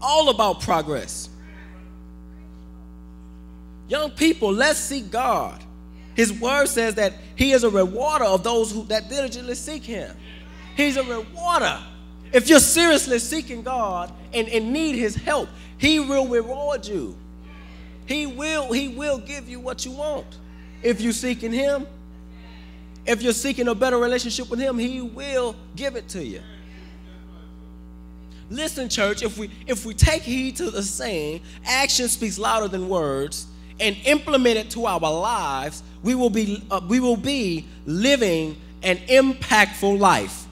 All about progress. Young people, let's seek God. His word says that he is a rewarder of those that diligently seek him. He's a rewarder. If you're seriously seeking God and need his help, he will reward you. He will give you what you want. If you're seeking him, if you're seeking a better relationship with him, he will give it to you. Listen, church, if we take heed to the saying, action speaks louder than words, and implement it to our lives, we will be living an impactful life.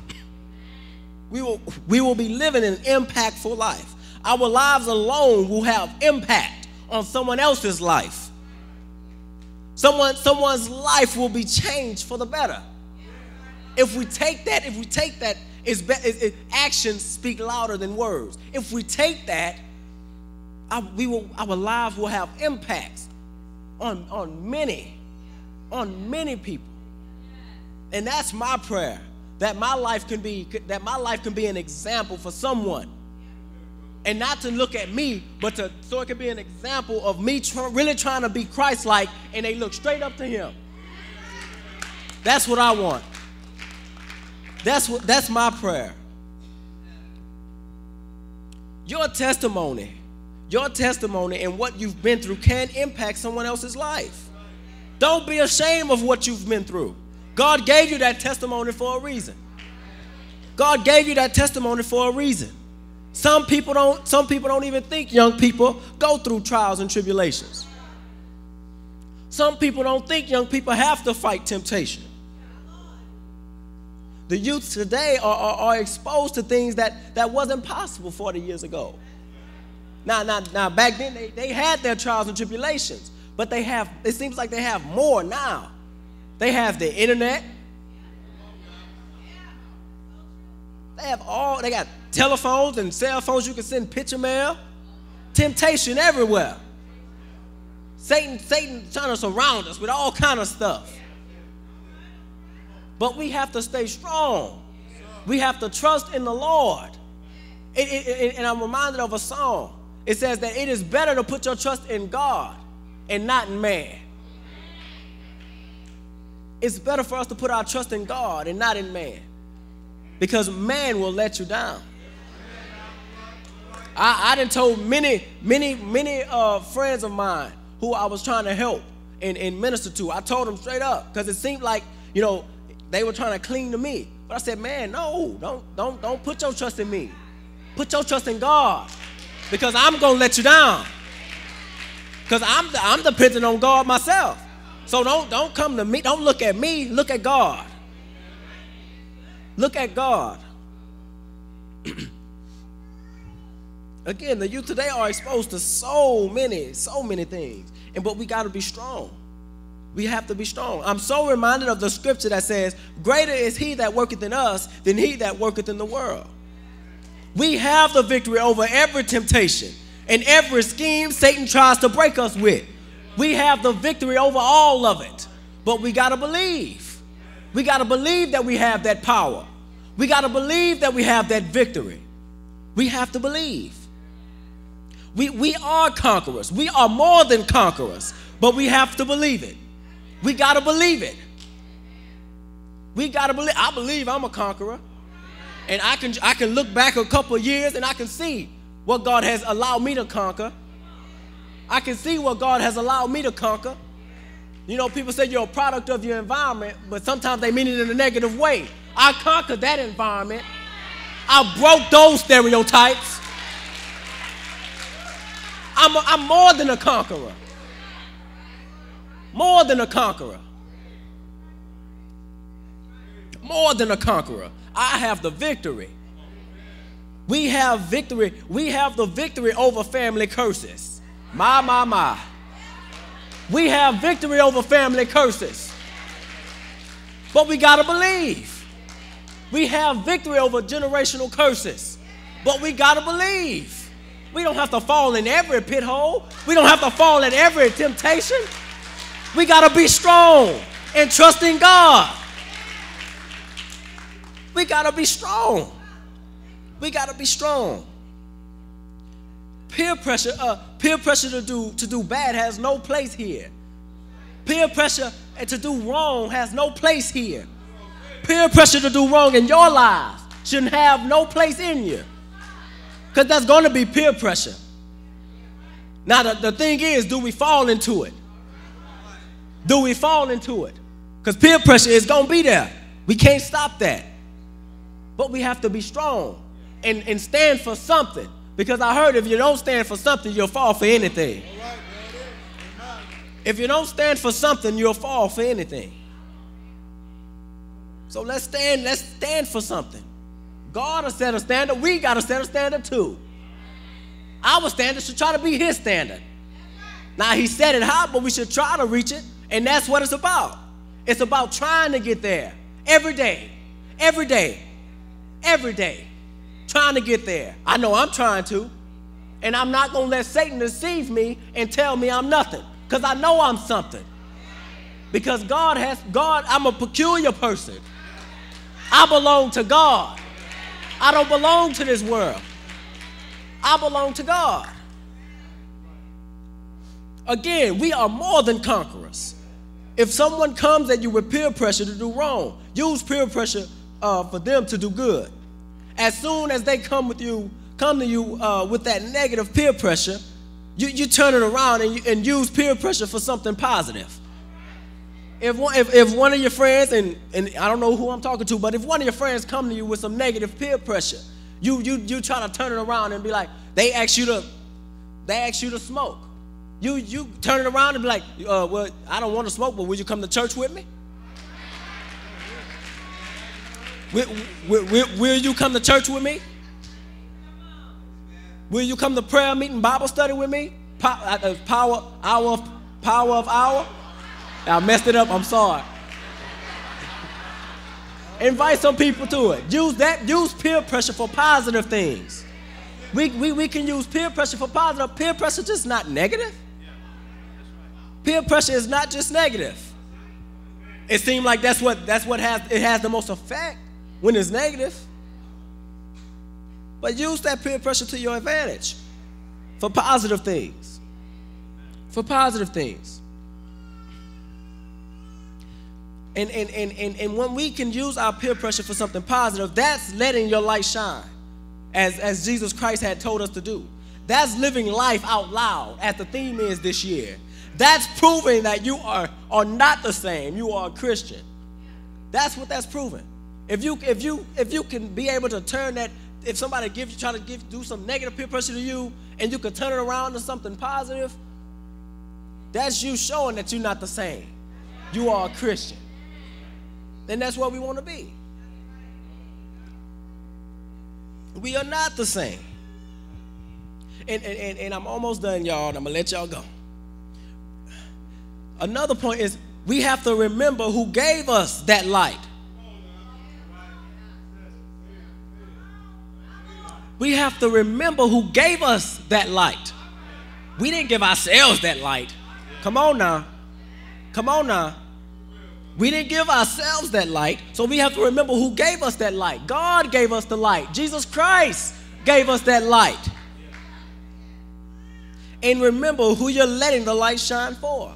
We will be living an impactful life. Our lives alone will have impact on someone else's life. Someone's life will be changed for the better. If we take that, actions speak louder than words. If we take that, our lives will have impacts on many people. And that's my prayer, that my life can be an example for someone. And not to look at me, but so it can be an example of me really trying to be Christ-like, and they look straight up to him. That's what I want. That's my prayer. Your testimony and what you've been through can impact someone else's life. Don't be ashamed of what you've been through. God gave you that testimony for a reason. God gave you that testimony for a reason. Some people don't even think young people go through trials and tribulations. Some people don't think young people have to fight temptation. The youth today are exposed to things that wasn't possible 40 years ago. Now back then they had their trials and tribulations, but it seems like they have more now. They have the internet. They got telephones and cell phones. You can send picture mail. Temptation everywhere. Satan trying to surround us with all kind of stuff. But we have to stay strong. We have to trust in the Lord. And I'm reminded of a song. It says that it is better to put your trust in God and not in man. It's better for us to put our trust in God and not in man, because man will let you down. I done told many friends of mine who I was trying to help and minister to. I told them straight up, because it seemed like, they were trying to cling to me. But I said, man, no, don't put your trust in me. Put your trust in God, because I'm gonna let you down. Because I'm dependent on God myself. So don't come to me. Don't look at me. Look at God. Look at God. Again, the youth today are exposed to so many things. But we got to be strong. We have to be strong. I'm so reminded of the scripture that says, greater is he that worketh in us than he that worketh in the world. We have the victory over every temptation and every scheme Satan tries to break us with. We have the victory over all of it. But we got to believe. We got to believe that we have that power. We got to believe that we have that victory. We have to believe. We are conquerors. We are more than conquerors, but we have to believe it. We got to believe it. We got to believe. I believe I'm a conqueror. And I can look back a couple of years and I can see what God has allowed me to conquer. I can see what God has allowed me to conquer. People say you're a product of your environment, but sometimes they mean it in a negative way. I conquered that environment. I broke those stereotypes. I'm more than a conqueror. More than a conqueror. More than a conqueror. I have the victory. We have victory. We have the victory over family curses. My. We have victory over family curses. But we got to believe. We have victory over generational curses. But we got to believe. We don't have to fall in every pit hole. We don't have to fall in every temptation. We got to be strong and trust in God. We got to be strong. We got to be strong. peer pressure to do bad has no place here. Peer pressure to do wrong has no place here. Peer pressure to do wrong in your life shouldn't have no place in you, because that's going to be peer pressure. Now, the thing is, do we fall into it? Do we fall into it? Because peer pressure is going to be there. We can't stop that. But we have to be strong and stand for something. Because I heard if you don't stand for something, you'll fall for anything. If you don't stand for something, you'll fall for anything. So let's stand for something. God has set a standard. We got to set a standard too. Our standard should try to be his standard. Now, he set it high, but we should try to reach it. And that's what it's about. It's about trying to get there every day, every day, every day. Trying to get there. I know I'm trying to. And I'm not going to let Satan deceive me and tell me I'm nothing. Because I know I'm something. Because God, I'm a peculiar person. I belong to God. I don't belong to this world. I belong to God. Again, we are more than conquerors. If someone comes at you with peer pressure to do wrong, use peer pressure for them to do good. As soon as they come to you with that negative peer pressure, you turn it around and use peer pressure for something positive. If one of your friends, and I don't know who I'm talking to, but if one of your friends come to you with some negative peer pressure, you try to turn it around and be like, they ask you to smoke. You turn it around and be like, well, I don't want to smoke, but will you come to church with me? Will you come to church with me? Will you come to prayer meeting, Bible study with me? Power of hour. I messed it up. I'm sorry. Invite some people to it. Use peer pressure for positive things. We can use peer pressure for positive. Peer pressure is just not negative. Peer pressure is not just negative. It seems like that's what has the most effect when it's negative. But use that peer pressure to your advantage for positive things. For positive things. And when we can use our peer pressure for something positive, that's letting your light shine, as Jesus Christ had told us to do. That's living life out loud, as the theme is this year. That's proving that you are not the same. You are a Christian. That's what that's proving. If you can be able to turn that, if somebody do some negative peer pressure to you, and you can turn it around to something positive, that's you showing that you're not the same. You are a Christian. Then that's what we want to be. We are not the same. And I'm almost done, y'all, and I'm going to let y'all go. Another point is we have to remember who gave us that light. We have to remember who gave us that light. We didn't give ourselves that light. Come on now. Come on now. We didn't give ourselves that light, so we have to remember who gave us that light. God gave us the light. Jesus Christ gave us that light. And remember who you're letting the light shine for.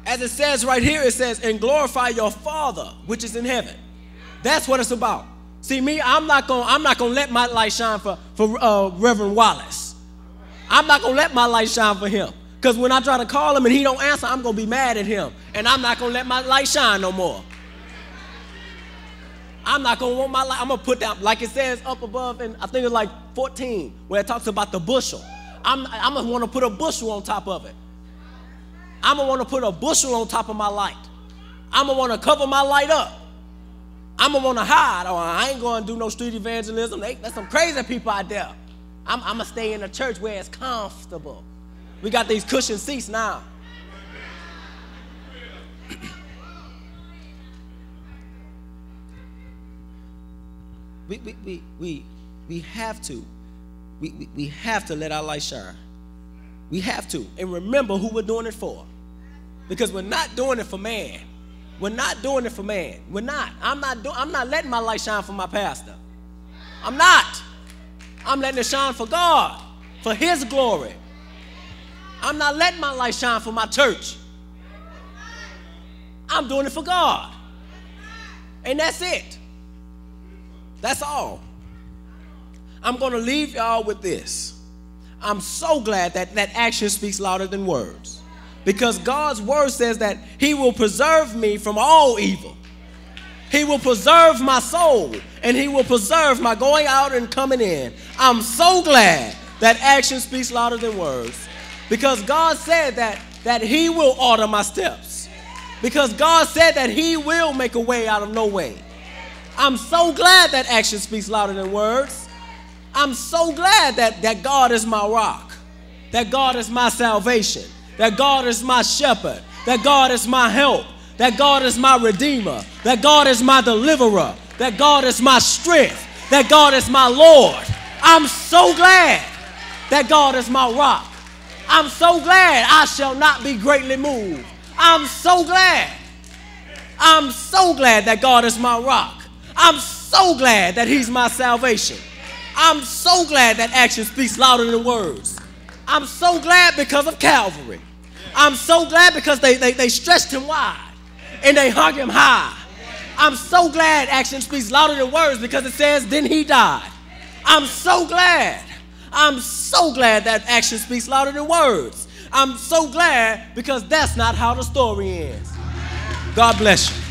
As it says right here, it says, and glorify your Father, which is in heaven. That's what it's about. See, me, I'm not gonna let my light shine for Reverend Wallace. I'm not gonna let my light shine for him. Because when I try to call him and he don't answer, I'm going to be mad at him. And I'm not going to let my light shine no more. I'm not going to want my light. I'm going to put that, like it says up above, and I think it's like 14, where it talks about the bushel. I'm going to want to put a bushel on top of it. I'm going to want to put a bushel on top of my light. I'm going to want to cover my light up. I'm going to want to hide. Or I ain't going to do no street evangelism. There's some crazy people out there. I'm going to stay in a church where it's comfortable. We got these cushion seats now. We have to. We have to let our light shine. We have to. And remember who we're doing it for. Because we're not doing it for man. We're not doing it for man. We're not. I'm not letting my light shine for my pastor. I'm not. I'm letting it shine for God. for his glory. I'm not letting my light shine for my church. I'm doing it for God. And that's it. That's all. I'm going to leave y'all with this. I'm so glad that action speaks louder than words. Because God's word says that he will preserve me from all evil. He will preserve my soul. And he will preserve my going out and coming in. I'm so glad that action speaks louder than words. Because God said that he will order my steps. Because God said that he will make a way out of no way. I'm so glad that action speaks louder than words. I'm so glad that God is my rock. That God is my salvation. That God is my shepherd. That God is my help. That God is my redeemer. That God is my deliverer. That God is my strength. That God is my Lord. I'm so glad that God is my rock. I'm so glad I shall not be greatly moved. I'm so glad. I'm so glad that God is my rock. I'm so glad that he's my salvation. I'm so glad that action speaks louder than words. I'm so glad because of Calvary. I'm so glad because they stretched him wide and they hung him high. I'm so glad action speaks louder than words because it says, then he died. I'm so glad. I'm so glad that action speaks louder than words. I'm so glad because that's not how the story ends. God bless you.